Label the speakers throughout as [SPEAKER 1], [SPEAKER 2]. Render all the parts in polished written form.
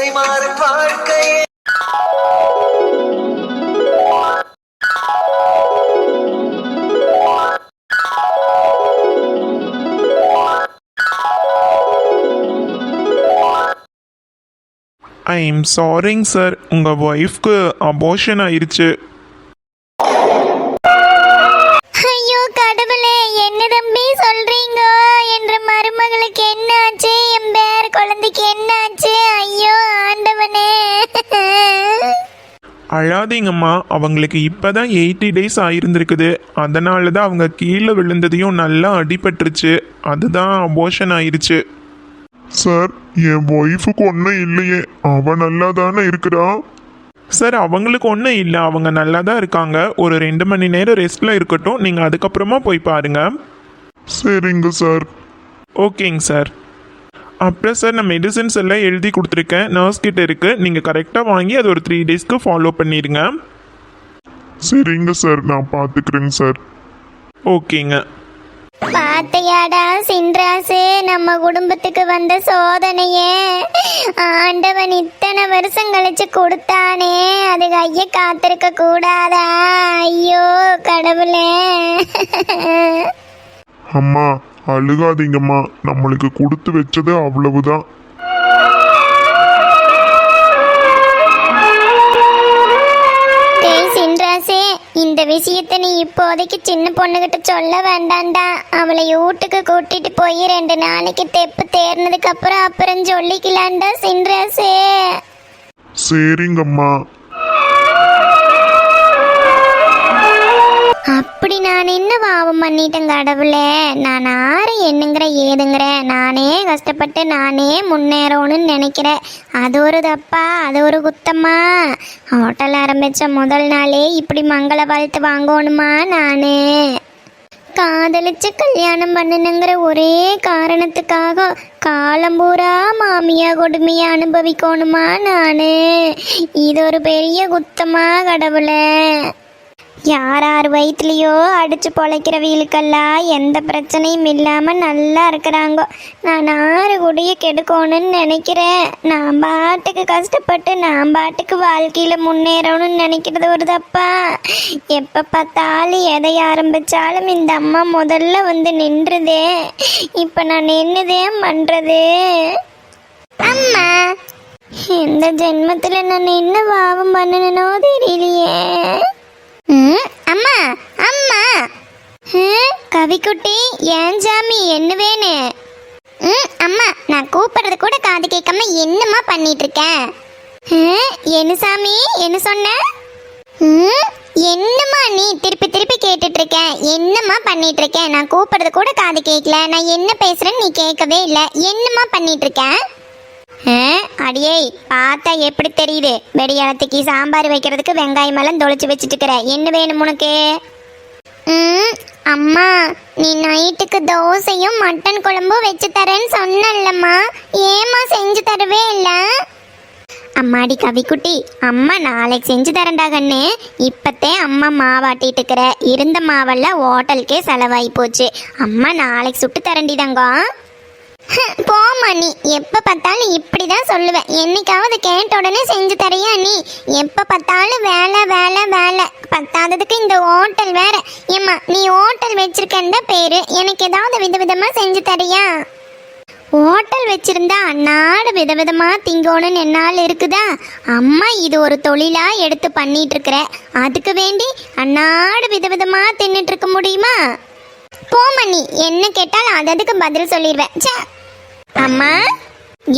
[SPEAKER 1] திசை மாறும் வாழ்க்கை.
[SPEAKER 2] ஐ எம் சாரிங் சார், உங்கள் ஒய்ஃப்க்கு அபார்ஷன் ஆயிடுச்சு.
[SPEAKER 3] ஐயோ கடவுளே, என்ன தம்பி சொல்றீங்க? என்ற மருமகளுக்கு என்ன ஆச்சு? என் பேர குழந்தைக்கு என்ன ஆச்சு? ஐயோ ஆண்டவனே.
[SPEAKER 2] அழாதீங்கம்மா, அவங்களுக்கு இப்போதான் 80 days ஆயிருந்திருக்குது. அதனால தான் அவங்க கீழே விழுந்ததையும் நல்லா அடிபட்டுருச்சு. அதுதான் அபார்ஷன் ஆயிடுச்சு.
[SPEAKER 4] சார், என் ஒய்ஃபுக்கு ஒன்றும் இல்லையே, அவ நல்லா தானே இருக்கிறா?
[SPEAKER 2] சார், அவங்களுக்கு ஒன்றும் இல்லை, அவங்க நல்லா தான் இருக்காங்க. ஒரு 2 மணி நேரம் ரெஸ்ட்டில் இருக்கட்டும், நீங்கள் அதுக்கப்புறமா போய் பாருங்கள்.
[SPEAKER 4] சரிங்க சார்.
[SPEAKER 2] ஓகேங்க சார். அப்புறம் சார், நான் மெடிசன்ஸ் எல்லாம் எழுதி கொடுத்துருக்கேன், நர்ஸ் கிட்ட இருக்குது. நீங்கள் கரெக்டாக வாங்கி அது ஒரு 3 daysக்கு ஃபாலோ பண்ணிடுங்க.
[SPEAKER 4] சரிங்க சார், நான் பார்த்துக்கிறேங்க சார்.
[SPEAKER 2] ஓகேங்க.
[SPEAKER 3] பாத்தையாடா சின்ராசு, நம்ம குடும்பத்துக்கு வந்த சோதனையே ஆண்டவன் இத்தனை வருஷம் கழிச்சு கொடுத்தானே, அது கைய காத்திருக்க கூடாதா? ஐயோ கடவுளே.
[SPEAKER 4] அம்மா அழுகாதீங்கம்மா, நம்மளுக்கு கொடுத்து வச்சது அவ்வளவுதான்.
[SPEAKER 3] இந்த விஷயத்த நீ இப்போதைக்கு சின்ன பொண்ணுகிட்ட சொல்ல வேண்டாண்டா. அவளை வீட்டுக்கு கூட்டிட்டு போய் 2 நாளைக்கு தெப்பு தேர்னதுக்கு அப்புறம் சொல்லிக்கலாண்டா சின்ராசே.
[SPEAKER 4] சரிங்கம்மா.
[SPEAKER 3] அப்படி நான் என்ன பாவம் பண்ணிட்டேன் கடவுளே? நான் ஆறு என்னங்கிற ஏதுங்கிற நானே கஷ்டப்பட்டு நானே முன்னேறணும்னு நினைக்கிறேன். அது ஒரு தப்பா? அது ஒரு குத்தமா? ஹோட்டல் ஆரம்பித்த முதல் நாளே இப்படி மங்கள வாழ்த்து வாங்கணுமா? நானே காதலிச்சு கல்யாணம் பண்ணணுங்கிற ஒரே காரணத்துக்காக காலம் பூரா மாமியா கொடுமையை அனுபவிக்கணுமா? நானு இது ஒரு பெரிய குத்தமா கடவுளே? யார் வயிற்றுலையோ அடிச்சு பொழைக்கிறவங்களுக்கெல்லாம் எந்த பிரச்சனையும் இல்லாமல் நல்லா இருக்கிறாங்க. நான் ஆறு கூடிய கெடுக்கணும்னு நினைக்கிறேன். நான் பாட்டுக்கு கஷ்டப்பட்டு நான் பாட்டுக்கு வாழ்க்கையில் முன்னேறணும்னு நினைக்கிறது ஒரு தப்பா? எப்போ பார்த்தாலும் எதை ஆரம்பித்தாலும் இந்த அம்மா முதல்ல வந்து நின்றுதே. இப்போ நான் என்னதே பண்ணுறது? அம்மா, இந்த ஜென்மத்தில் நான் என்ன பாவம் பண்ணணும்னோ தெரியலையே. அம்மா அம்மா. கவிக்குட்டி, ஏன் ஜாமி, என்ன வேணும்? அம்மா, நான் கூப்பிடுறது கூட காது கேட்காம என்னம்மா பண்ணிட்டு இருக்கேன்? என்ன சாமி, என்ன சொன்ன? என்னம்மா நீ திருப்பி திருப்பி கேட்டுட்டு இருக்க? என்னம்மா பண்ணிட்டு இருக்கேன்? நான் கூப்பிடுறது கூட காது கேட்கல. நான் என்ன பேசுறேன்னு நீ கேட்கவே இல்லை. என்னம்மா பண்ணிட்டு இருக்கேன்? அடியே, பார்த்தா எப்படி தெரியுது? வெடியாலத்துக்கு சாம்பார் வைக்கிறதுக்கு வெங்காயம் எல்லாம் தொலைச்சி வச்சுட்டு இருக்கிற. என்ன வேணும் உனக்கு? அம்மா, நீ நைட்டுக்கு தோசையும் மட்டன் குழம்பும் வச்சு தரேன்னு சொன்னல்லம்மா, ஏம்மா செஞ்சு தரவே இல்லை? அம்மாடி கவிக்குட்டி, அம்மா நாளைக்கு செஞ்சு தரேன்டா கண்ணு. இப்பத்தே அம்மா மாவாட்டிட்டு இருக்கிற. இருந்த மாவெல்லாம் ஹோட்டலுக்கே செலவாகி போச்சு. அம்மா நாளைக்கு சுட்டு தரண்டிதாங்க. போமா, நீ எப்போ பார்த்தாலும் இப்படி தான் சொல்லுவேன். என்னைக்காவது கேட்ட உடனே செஞ்சு தரியா? நீ எப்போ பார்த்தாலும் வேலை வேலை வேலை. பத்தாததுக்கு இந்த ஹோட்டல் வேற. ஏம்மா, நீ ஹோட்டல் வச்சிருக்கேன் பேரு, எனக்கு ஏதாவது விதவிதமாக செஞ்சு தரியா? ஹோட்டல் வச்சிருந்தா அன்னாடு விதவிதமாக திங்கணும்னு என்னால் இருக்குதா? அம்மா இது ஒரு தொழிலாக எடுத்து பண்ணிட்டு இருக்கிற. அதுக்கு வேண்டி அன்னாடு விதவிதமாக தின்னுட்டு இருக்க முடியுமா? போமா, நீ என்ன கேட்டாலும் அதுக்கு பதில் சொல்லிடுவேன். சே. அம்மா,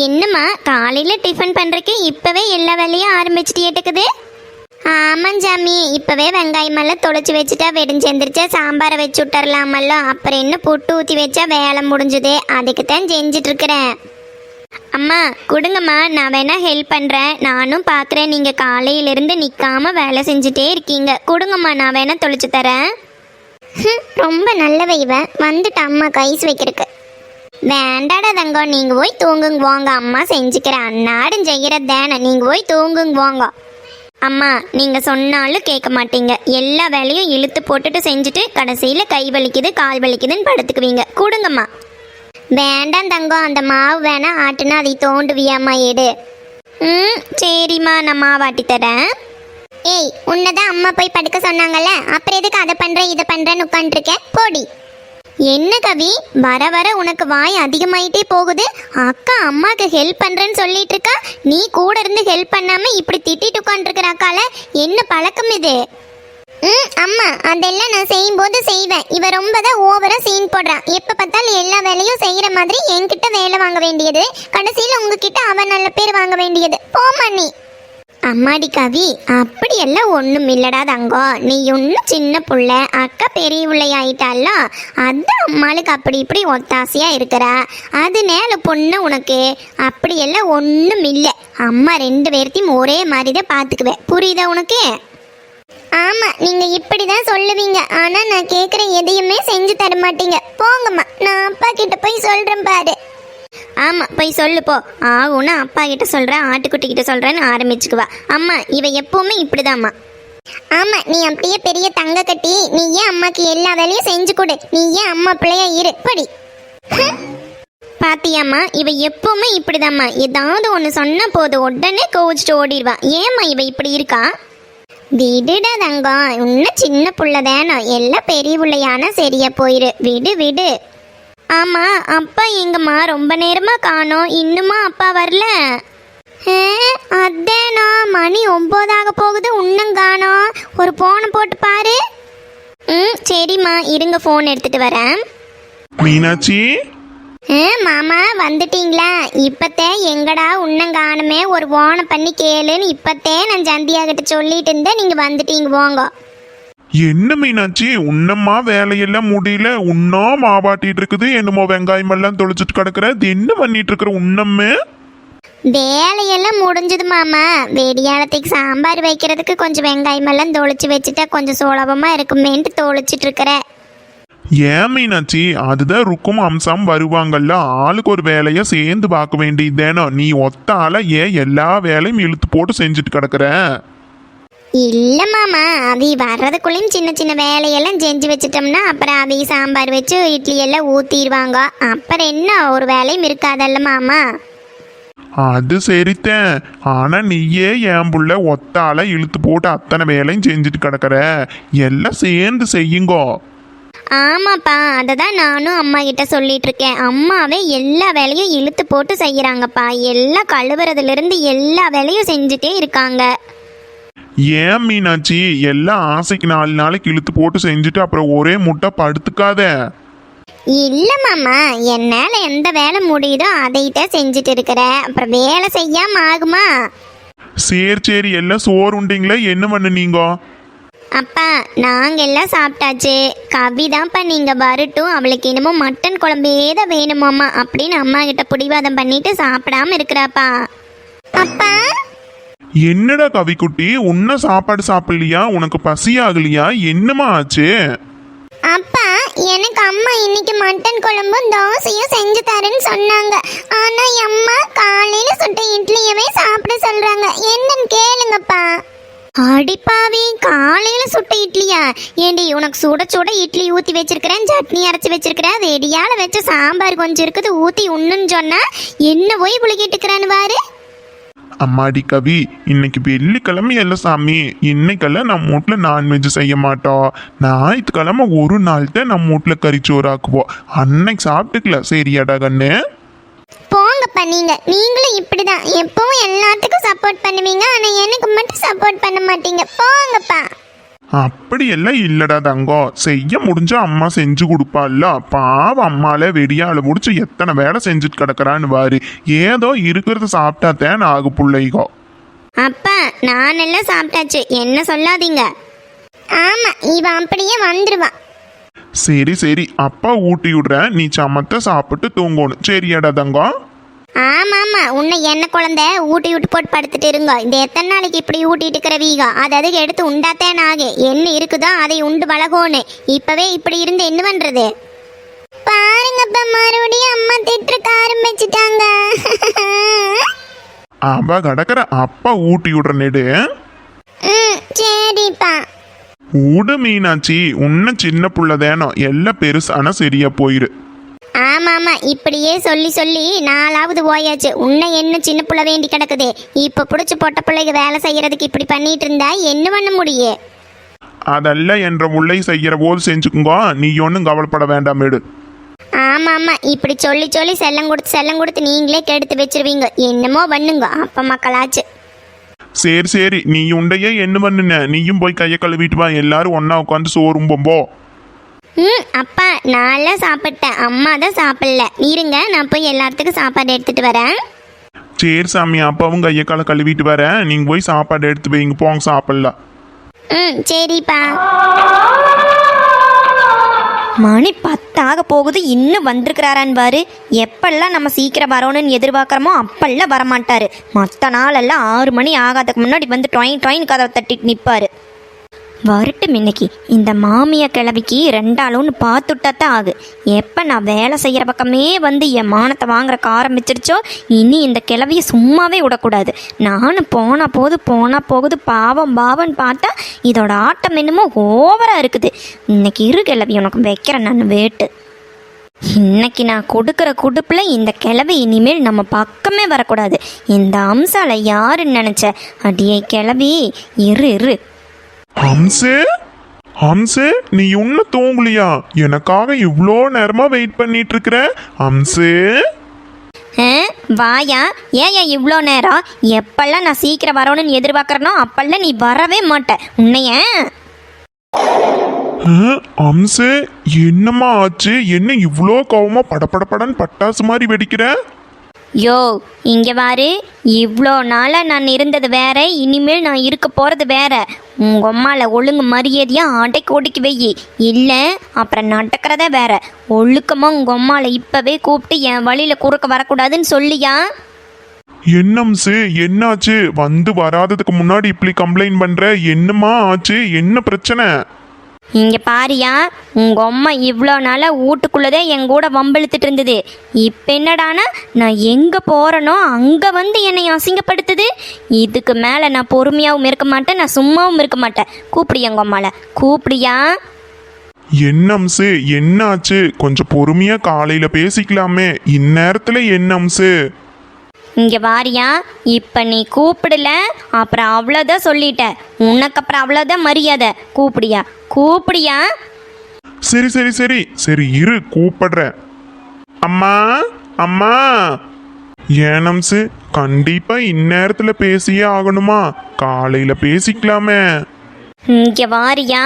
[SPEAKER 3] என்னம்மா காலையில் டிஃபன் பண்ணுறக்கு இப்போவே எல்லா வேலையும் ஆரம்பிச்சுட்டு? ஆமாம் ஜாமி, இப்போவே வெங்காயமெல்லாம் தொலைச்சி வச்சுட்டா வெடிஞ்செந்திரிச்சா சாம்பாரை வச்சு விட்டுறலாமல்லோ. அப்புறம் என்ன புட்டு ஊற்றி வச்சா வேலை முடிஞ்சுது. அதுக்கு தான் செஞ்சிட்ருக்கிறேன். அம்மா கொடுங்கம்மா, நான் வேணா ஹெல்ப் பண்ணுறேன். நானும் பார்க்குறேன் நீங்கள் காலையிலேருந்து நிற்காமல் வேலை செஞ்சுட்டே இருக்கீங்க. கொடுங்கம்மா, நான் வேணா தொலைச்சி தரேன். ரொம்ப நல்லவ இவ. வந்துட்டு அம்மா கைஸ் வைக்கிறதுக்கு. வேண்டாடா தங்கம், நீங்கள் போய் தூங்குங்க வாங்க. அம்மா செஞ்சுக்கிறேன். அன்னாடும் செய்கிறது தானே, நீங்கள் போய் தூங்குங்க வாங்க. அம்மா, நீங்கள் சொன்னாலும் கேட்க மாட்டீங்க. எல்லா வேலையும் இழுத்து போட்டுட்டு செஞ்சுட்டு கடைசியில் கை வலிக்குது கால் வலிக்குதுன்னு படுத்துக்குவீங்க. கொடுங்கம்மா. வேண்டாம் தங்கம், அந்த மாவு வேணா ஆட்டுனா அதை தோண்டுவியாம்மா. எடு. ம் சரிம்மா நான் மாவாட்டி தரேன். ஏய் உன்னதான் அம்மா போய் படுக்க சொன்னாங்கல்ல, அப்புறம் எதுக்கு அதை பண்றேன் இதை பண்றேன்னு உட்காந்துருக்கேன், போடி. என்ன கவி, வர வர உனக்கு வாய் அதிகமாயிட்டே போகுது. அக்கா அம்மாக்கு ஹெல்ப் பண்றேன்னு சொல்லிட்டு இருக்கா, நீ கூட இருந்து ஹெல்ப் பண்ணாம இப்படி திட்டிட்டு உட்காந்துருக்கிற அக்கால, என்ன பழக்கம் இது? அம்மா அதெல்லாம் நான் செய்யும்போது செய்வேன். இவ ரொம்ப தான் ஓவரா சீன் போடுறான். எப்ப பார்த்தாலும் எல்லா வேலையும் செய்யற மாதிரி என்கிட்ட வேலை வாங்க வேண்டியது, கடைசியில உங்ககிட்ட அவன் நல்ல பேர் வாங்க வேண்டியது. போமா நீ. அம்மாடி கவி, அப்படியெல்லாம் ஒன்றும் இல்லடா தங்கம். நீ ஒன்றும் சின்ன புள்ள, அக்கா பெரிய பிள்ளையாயிட்டால, அதான் அம்மாளுக்கு அப்படி இப்படி ஒத்தாசையா இருக்கிறா. அதனால பொண்ணு உனக்கு அப்படியெல்லாம் ஒன்றும் இல்லை. அம்மா ரெண்டு பேர்த்தையும் ஒரே மாதிரி தான் பார்த்துக்குவேன், புரியுதா உனக்கு? ஆமா நீங்க இப்படிதான் சொல்லுவீங்க, ஆனா நான் கேட்குற எதையுமே செஞ்சு தர மாட்டீங்க. போங்கம்மா, நான் அப்பா கிட்ட போய் சொல்றேன் பாரு. ஆமா போய் சொல்லு போ. ஆகும்னா அப்பா கிட்ட சொல்றேன், ஆட்டுக்குட்டி கிட்ட சொல்றேன்னு ஆரம்பிச்சுக்குவா. அம்மா இவ எப்பவுமே இப்படிதாம்மா. ஆமா நீ அப்படியே பெரிய தங்க கட்டி, நீ ஏன் அம்மாக்கு எல்லா வேலையும் செஞ்சு கொடு, நீ ஏன் அம்மா பிள்ளையா இரு, படி. பாத்தியாம்மா, இவ எப்பவுமே இப்படிதாம்மா. ஏதாவது ஒன்று சொன்னா போதும் உடனே கோவிச்சுட்டு ஓடிடுவா. ஏம்மா இவ இப்படி இருக்கா? விடுடா தங்கம், இன்னும் சின்ன புள்ளதானோ, எல்லாம் பெரிய பிள்ளையான சரியா போயிரு, விடு விடு. ஆமா அப்பா எங்கம்மா, ரொம்ப நேரமா காணோம், இன்னுமா அப்பா வரல? அதேனா மணி 9 போகுது, இன்னும் காணோம். ஒரு போனை போட்டு பாரு. சரிம்மா இருங்க, போன் எடுத்துட்டு வரேன்.
[SPEAKER 2] மீனாட்சி,
[SPEAKER 3] மாமா வந்துட்டீங்களா? இப்பத்தே எங்கடா உன்னம் காணுமே, ஒரு போனை பண்ணி கேளுன்னு இப்பத்தே நான் சந்தியா கிட்ட சொல்லிட்டு இருந்தேன், நீங்க வந்துட்டீங்க. போங்க.
[SPEAKER 2] என்ன மீனாட்சி, உன்னம்மா வேலையெல்லாம் முடியல, உன்னா மாவாட்டிட்டு இருக்குது, என்னமோ வெங்காயம் எல்லாம் தொலைச்சிட்டு கிடக்குற, இது என்ன பண்ணிட்டு இருக்கிற உன்னம்மே?
[SPEAKER 3] வேலையெல்லாம் முடிஞ்சது மாமா. வெடியாலத்துக்கு சாம்பார் வைக்கிறதுக்கு கொஞ்சம் வெங்காயம் எல்லாம் தொலைச்சி வச்சுட்டா கொஞ்சம் சுலபமா இருக்குமேன்ட்டு தொலைச்சிட்டு இருக்கிறேன்.
[SPEAKER 2] ஏன் மீனாட்சி, அதுதான் ருக்கும் அம்சம் வருவாங்கல்ல, ஆளுக்கு ஒரு வேலையை சேர்ந்து பார்க்க வேண்டியதுதானோ. நீ ஒத்த ஆள ஏன் எல்லா வேலையும் இழுத்து போட்டு செஞ்சுட்டு கிடக்குற?
[SPEAKER 3] இல்ல மாமா, அவி வர்றதுக்குள்ளேயும் சின்ன சின்ன வேலையெல்லாம் செஞ்சு வச்சிட்டோம்னா அப்புறம் அவி சாம்பார் வச்சு இட்லி எல்லாம் ஊத்திடுவாங்க, அப்புறம் என்ன ஒரு வேலையும் இருக்காதல்ல மாமா.
[SPEAKER 2] அது சரித்தேன், ஆனா நீயே என் புள்ள ஒத்த ஆள இழுத்து போட்டு அத்தனை வேலையும் செஞ்சுட்டு கிடக்குற, எல்லாம் சேர்ந்து செய்யுங்கோ.
[SPEAKER 3] ஆமாப்பா, அதை தான் நானும் அம்மா கிட்ட சொல்லிட்டு இருக்கேன். அம்மாவே எல்லா வேலையும் இழுத்து போட்டு செய்யறாங்கப்பா, எல்லாம் கழுவுறதுல இருந்து எல்லா வேலையும் செஞ்சுட்டே இருக்காங்க.
[SPEAKER 2] ஏன் மீனாட்சி, எல்லாம் ஆசைக்கு 4 நாளைக்கு இழுத்து போட்டு செஞ்சுட்டு அப்புறம் ஒரே முட்டை படுத்துக்காத.
[SPEAKER 3] இல்ல மாமா, என்னால எந்த வேலை முடியுதோ அதைத்தான் செஞ்சுட்டு இருக்கிற, அப்புறம் வேலை செய்யாம ஆகுமா?
[SPEAKER 2] சரி சரி, எல்லாம் சோறு உண்டிங்களா, என்ன பண்ணுனீங்க?
[SPEAKER 3] அப்பா நாங்க எல்லாம் சாப்பிட்டாச்சு. கவி தான்ப்பா நீங்க வரட்டும், அவளுக்கு என்னமோ மட்டன் குழம்பே தான் வேணுமாம்மா அப்படின்னு அம்மா கிட்ட பிடிவாதம் பண்ணிட்டு சாப்பிடாம இருக்கிறாப்பா. அப்பா
[SPEAKER 2] என்னடா கவிக்குட்டி, உன்ன சாப்பாடு சாப்பிடலையா? உனக்கு பசி ஆகலையா? என்னமா ஆச்சு?
[SPEAKER 3] அப்பா எனக்கு அம்மா இன்னைக்கு மட்டன் குழம்பும் தோசையும் செஞ்சு தரேன்னு சொன்னாங்க, ஆனா அம்மா காலையில சுட்ட இட்லியவே சாப்பிட சொல்றாங்க, என்னன்னு கேளுங்கப்பா. அடிப்பாவி, காலையில சுட்ட இட்லியா? ஏண்டி உனக்கு சுட சுட இட்லி ஊத்தி வச்சிருக்கிறேன், சட்னி அரைச்சி வச்சிருக்கிறேன், வெடியால வச்ச சாம்பார் கொஞ்சம் இருக்குது, ஊத்தி உண்ணுன்னு சொன்னா என்ன போய் புளிக்கிட்டு இருக்கிறான்னு பாரு.
[SPEAKER 2] அம்மாடி கவி, இன்னைக்கு வெள்ளிக்கிழமை எல்லாம் சாமி, இன்னைக்கெல்லாம் நம்ம வீட்டில் நான்வெஜ் செய்ய மாட்டோம். ஞாயிற்றுக்கிழமை ஒரு நாள் தான் நம்ம வீட்டில் கறிச்சோறு ஆக்குவோம், அன்னைக்கு சாப்பிட்டுக்கலாம், சரியாடா கண்ணு?
[SPEAKER 3] போங்கப்பா, நீங்களும் இப்படிதான் எப்பவும் எல்லாத்துக்கும் சப்போர்ட் பண்ணுவீங்க, ஆனா எனக்கு மட்டும் சப்போர்ட் பண்ண மாட்டீங்க. போங்கப்பா.
[SPEAKER 2] அப்படியெல்லாம் இல்லடா தங்கம், செய்ய முடிஞ்சா அம்மா செஞ்சு கொடுப்பாள்ல, பாவம் அம்மால வெடியால முடிச்சு எத்தனை வேலை செஞ்சுட்டு கிடக்குறான்னு பாரு. ஏதோ இருக்கிறத சாப்பிட்டாத்தேன் ஆகு பிள்ளைகோ.
[SPEAKER 3] அப்பா நான் எல்லாம் சாப்பிட்டாச்சு, என்ன சொல்லாதீங்க. ஆமா இவன் அப்படியே வந்துருவான்.
[SPEAKER 2] சரி சரி, அப்பா ஊட்டி விடுறேன், நீ சமத்த சாப்பிட்டு தூங்கணும், சரியாடா தங்கம்?
[SPEAKER 3] ஆமாம்மா, உன்னை என்ன குழந்தை ஊட்டி விட்டு போட்டு படுத்துட்டு இருங்க. இந்த எத்தனை நாளைக்கு இப்படி ஊட்டிட்டு இருக்கிற வீகா, அதை அதுக்கு எடுத்து உண்டாத்தேன் ஆகு. என்ன இருக்குதோ அதை உண்டு பழகோன்னு, இப்பவே இப்படி இருந்து என்ன பண்றது? பாருங்கப்பா, மறுபடியும் அம்மா திட்டுக்க ஆரம்பிச்சுட்டாங்க.
[SPEAKER 2] அவ கடக்கிற, அப்பா ஊட்டி விடுற நெடு.
[SPEAKER 3] சரிப்பா.
[SPEAKER 2] ஊடு மீனாட்சி, உன்ன சின்ன புள்ளதேனோ, எல்லாம் பெருசானா சரியா போயிரு.
[SPEAKER 3] ஆமாமா, இப்படியே சொல்லி சொல்லி நாலாவது போயாச்சு. உன்னை என்ன சின்ன புள்ள வேண்டி கிடக்குது. இப்ப புடிச்சு பொட்ட பிள்ளைக்கு வேலை செய்யறதுக்கு இப்படி பண்ணிட்டு இருந்தா என்ன பண்ண முடியும்?
[SPEAKER 2] அதெல்லாம் என்ற உள்ளே செய்கிற போது செஞ்சுக்குங்கோ, நீ ஒன்றும் கவலைப்பட வேண்டாம் மேடு.
[SPEAKER 3] ஆமாமா, இப்படி சொல்லி சொல்லி செல்லம் கொடுத்து நீங்களே கெடுத்து வச்சிருவீங்க. என்னமோ பண்ணுங்க அப்ப மக்களாச்சு.
[SPEAKER 2] சரி சரி, நீ உண்டையே என்ன பண்ணுன, நீயும் போய் கையை கழுவிட்டு வா, எல்லாரும் ஒன்றா உட்காந்து சோறும்போம்போ.
[SPEAKER 3] அப்பா நான்லாம் சாப்பிட்டேன், அம்மா தான் சாப்பிடல. இருங்க, நான் போய் எல்லாத்துக்கும் சாப்பாடு எடுத்துட்டு வரேன்.
[SPEAKER 2] சரி சாமி, அப்பாவும் கையை காலை கழுவிட்டு வரேன், நீங்கள் போய் சாப்பாடு எடுத்து வைங்க, போங்க சாப்பிடலாம்.
[SPEAKER 3] சரிப்பா.
[SPEAKER 1] மணி 10 போகுது, இன்னும் வந்திருக்கிறாரான்னு பாரு. எப்பெல்லாம் நம்ம சீக்கிரம் வரணும்னு எதிர்பார்க்குறோமோ அப்பெல்லாம் வரமாட்டாரு. மற்ற நாளெல்லாம் 6 மணி ஆகாததுக்கு முன்னாடி வந்து ட்ரெயின் கதவை தட்டிட்டு நிற்பாரு. வரட்டும், இன்னைக்கு இந்த மாமியா கிளவிக்கு 2 ஆளுன்னு பார்த்துட்டாத்தான் ஆகு. எப்போ நான் வேலை செய்கிற பக்கமே வந்து என் மானத்தை வாங்குறக்க ஆரம்பிச்சிருச்சோ, இனி இந்த கிளவியை சும்மாவே விடக்கூடாது. நானும் போனால் போகுது பாவம்னு பார்த்தா இதோட ஆட்டம் என்னமோ ஓவராக இருக்குது. இன்னைக்கு இரு கிளவி, உனக்கு வைக்கிறேன் நான் வேட்டு. இன்னைக்கு நான் கொடுக்குற குடுப்பில் இந்த கிளவி இனிமேல் நம்ம பக்கமே வரக்கூடாது. இந்த அம்சால யாருன்னு நினச்ச? அடியே கிளவி, இரு.
[SPEAKER 2] ஹம்சே, ஹம்சே, நீ இன்னும் தூங்கலையா? எனக்காக இவ்வளோ நேரமா வெயிட் பண்ணிட்டு இருக்கிற ஹம்சே?
[SPEAKER 1] வாயா, ஏன் இவ்வளோ நேரம்? எப்பெல்லாம் நான் சீக்கிரம் வரணும்னு எதிர்பார்க்குறனோ அப்பெல்லாம் நீ வரவே மாட்ட. உன்னைய
[SPEAKER 2] ஹம்சே, என்னம்மா ஆச்சு? என்ன இவ்வளோ கோவமா படபடன்னு பட்டாசு மாதிரி வெடிக்கிற?
[SPEAKER 1] யோ, இங்கே பாரு, இவ்வளோ நாளாக நான் இருந்தது வேற, இனிமேல் நான் இருக்க போகிறது வேற. உங்கள் அம்மாவில் ஒழுங்கு மரியாதையாக ஒடுக்கி வெயி, இல்லை அப்புறம் நடக்கிறதே வேற. ஒழுக்கமாக உங்கள் அம்மாவில் இப்போவே கூப்பிட்டு என் வழியில் குறுக்க வரக்கூடாதுன்னு சொல்லியா?
[SPEAKER 2] என்னம்சு, என்னாச்சு? வந்து வராததுக்கு முன்னாடி இப்படி கம்ப்ளைண்ட் பண்ற? என்னம்மா ஆச்சு? என்ன பிரச்சனை?
[SPEAKER 1] இங்கே பாரியா, உங்கள் அம்மா இவ்வளோ நாளாக வீட்டுக்குள்ளதே என் கூட வம்பிழுத்துட்டு இருந்தது. இப்போ என்னடானா நான் எங்கே போகிறனோ அங்கே வந்து என்னை அசிங்கப்படுத்துது. இதுக்கு மேலே நான் பொறுமையாகவும் இருக்க மாட்டேன், நான் சும்மாவும் இருக்க மாட்டேன். கூப்பிடு எங்கள் அம்மாவை, கூப்பிடியா?
[SPEAKER 2] என்னம்சு, என்னாச்சு? கொஞ்சம் பொறுமையா காலையில பேசிக்கலாமே, இந்நேரத்துல என்னம்சு?
[SPEAKER 1] இங்கே வாரியா, இப்போ நீ கூப்பிடல அப்புறம் அவ்வளோதான் சொல்லிட்ட. உனக்கு அப்புறம் அவ்வளோதான் மரியாதை. கூப்பிடியா?
[SPEAKER 2] சரி இரு, கூப்பிடுறேன். அம்மா. ஏனம்சு, கண்டிப்பா இந்நேரத்துல பேசியே ஆகணுமா? காலையில பேசிக்கலாமே.
[SPEAKER 1] இங்கே வாரியா,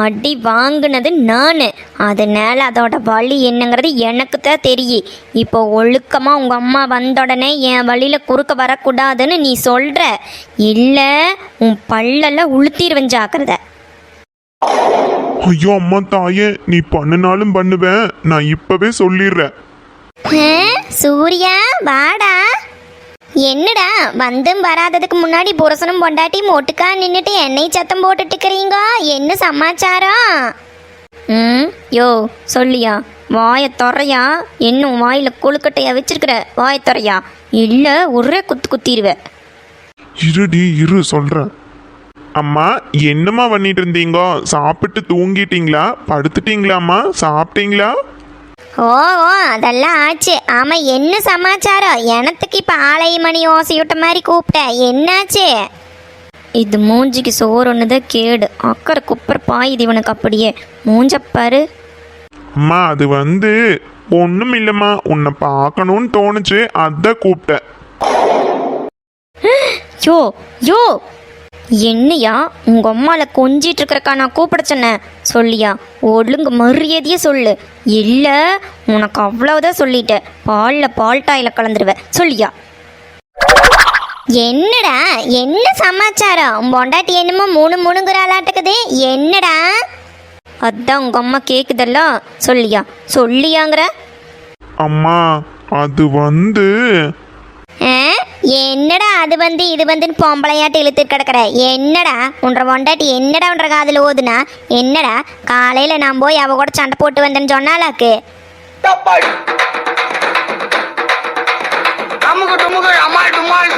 [SPEAKER 1] அடி வாங்கினது நான், அதனால அதோட வழி என்னங்கிறது எனக்கு தான் தெரியும். இப்போ ஒழுக்கமாக உங்கள் அம்மா வந்த உடனே என் வழியில் குறுக்க வரக்கூடாதுன்னு நீ சொல்கிற, இல்லை உன் பல்லெல்லாம் உளுத்திடுவேன், ஜாக்கிரதை.
[SPEAKER 2] ஐயோ அம்மா தாயே, நீ பண்ணுனாலும் பண்ணுவேன், நான் இப்பவே சொல்லிடுறேன்.
[SPEAKER 3] சூர்யா வாடா. என்னடா, வந்தும் வராததுக்கு முன்னாடி புருஷனும் பொண்டாட்டியும் ஒட்டுக்கா நின்றுட்டு என்னை சத்தம் போட்டுட்டு இருக்கிறீங்க? என்ன சமாச்சாரம்?
[SPEAKER 1] யோ சொல்லியா, வாயை துறையா? இன்னும் வாயில் கொழுக்கட்டையா வச்சிருக்கிற? வாயை துறையா, இல்லை ஒரே குத்திடுவேன்.
[SPEAKER 2] இரு சொல்றேன். அம்மா, என்னம்மா பண்ணிட்டு இருந்தீங்க? சாப்பிட்டு தூங்கிட்டீங்களா? படுத்துட்டீங்களாம்மா? சாப்பிட்டீங்களா?
[SPEAKER 3] ஓ அதெல்லாம் ஆச்சு. ஆமா, என்ன சமாச்சாரம்? எனத்துக்கு இப்ப ஆலை மணி ஓசையூட்ட மாதிரி கூப்பிட்ட, என்னாச்சு?
[SPEAKER 1] இது மூஞ்சிக்கு சோறு ஒன்றுதான் கேடு. அக்கறை குப்பர் பாயுது இவனுக்கு. அப்படியே மூஞ்சப்பாரு.
[SPEAKER 2] அம்மா, அது ஒன்றும் இல்லைம்மா, உன்னை பார்க்கணும்னு தோணுச்சு, அதான் கூப்பிட்டேன்.
[SPEAKER 1] யோ என்னையா உங்க அம்மால கொஞ்சிட்டு இருக்கிறக்கா நான் கூப்பிட சொன்னேன்? சொல்லியா, ஒழுங்கு மரியாதையே சொல்லு, இல்லை உனக்கு அவ்வளவுதான் சொல்லிட்டேன், பாலில் பால்டாயில் கலந்துருவேன். சொல்லியா?
[SPEAKER 3] என்னடா, என்ன சமாச்சாரம்? உன் பொண்டாட்டி என்னமோ மூணுங்கிறாளாட்டுக்குது, என்னடா?
[SPEAKER 1] அதான் உங்க அம்மா கேக்குதல்ல, சொல்லியாங்கிற?
[SPEAKER 2] அம்மா, அது
[SPEAKER 3] என்னடா அது இது வந்துன்னு பொம்பளையாட்டு இழுத்து கிடக்குற? என்னடா உன்ற பொண்டாட்டி என்னடா உன்ற காதில் ஓதுனா? என்னடா காலையில நான் போய் அவ கூட சண்டை போட்டு வந்தேன்னு சொன்னாலாக்கு?
[SPEAKER 5] அம்முக்கு டுமுக்கு அம்மாள் டுமாள்